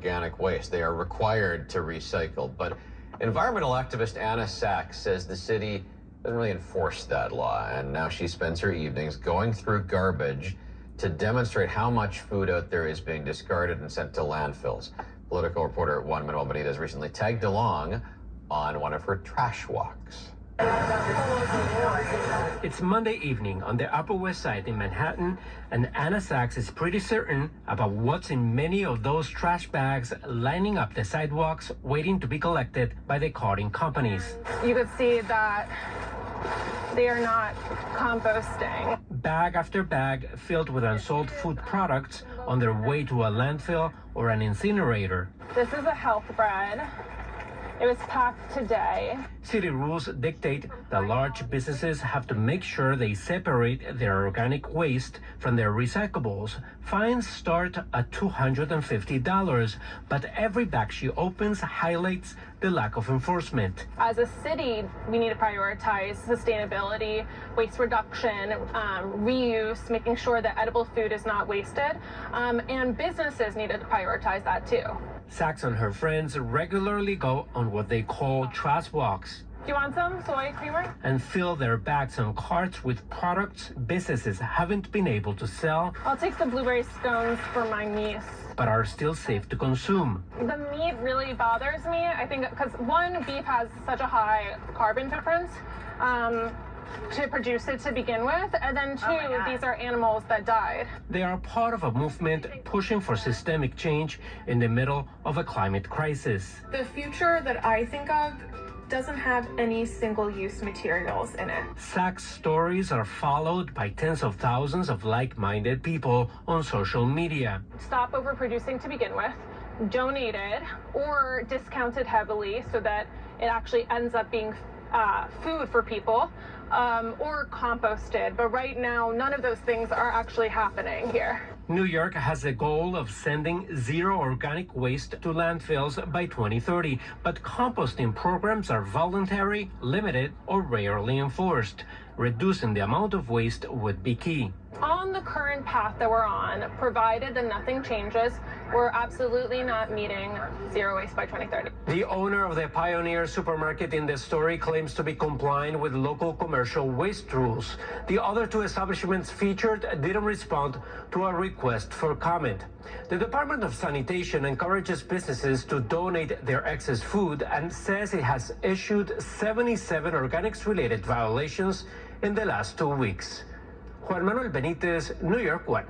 organic waste. They are required to recycle. But environmental activist Anna Sachs says the city doesn't really enforce that law. And now she spends her evenings going through garbage to demonstrate how much food out there is being discarded and sent to landfills. Political reporter Juan Manuel Benitez recently tagged along on one of her trash walks. It's Monday evening on the Upper West Side in Manhattan, and Anna Sachs is pretty certain about what's in many of those trash bags lining up the sidewalks waiting to be collected by the carting companies. You could see that they are not composting. Bag after bag filled with unsold food products on their way to a landfill or an incinerator. This is a health bread. It was packed today. City rules dictate that large businesses have to make sure they separate their organic waste from their recyclables. Fines start at $250, but every bag she opens highlights the lack of enforcement. As a city, we need to prioritize sustainability, waste reduction, reuse, making sure that edible food is not wasted, and businesses need to prioritize that too. Sachs and her friends regularly go on what they call trash walks. Do you want some soy creamer? And fill their bags and carts with products businesses haven't been able to sell. I'll take the blueberry scones for my niece. But are still safe to consume. The meat really bothers me, I think, because one, beef has such a high carbon footprint to produce it to begin with, and then two, these are animals that died. They are part of a movement pushing for systemic change in the middle of a climate crisis. The future that I think of doesn't have any single-use materials in it. Sachs' stories are followed by tens of thousands of like-minded people on social media. Stop overproducing to begin with, donate it, or discount it heavily so that it actually ends up being food for people, or composted. But right now, none of those things are actually happening here. New York has a goal of sending zero organic waste to landfills by 2030, but composting programs are voluntary, limited, or rarely enforced. Reducing the amount of waste would be key. On the current path that we're on, provided that nothing changes, we're absolutely not meeting zero waste by 2030. The owner of the Pioneer supermarket in the story claims to be complying with local commercial waste rules. The other two establishments featured didn't respond to a request for comment. The Department of Sanitation encourages businesses to donate their excess food and says it has issued 77 organics-related violations in the last 2 weeks. Juan Manuel Benitez, New York 1.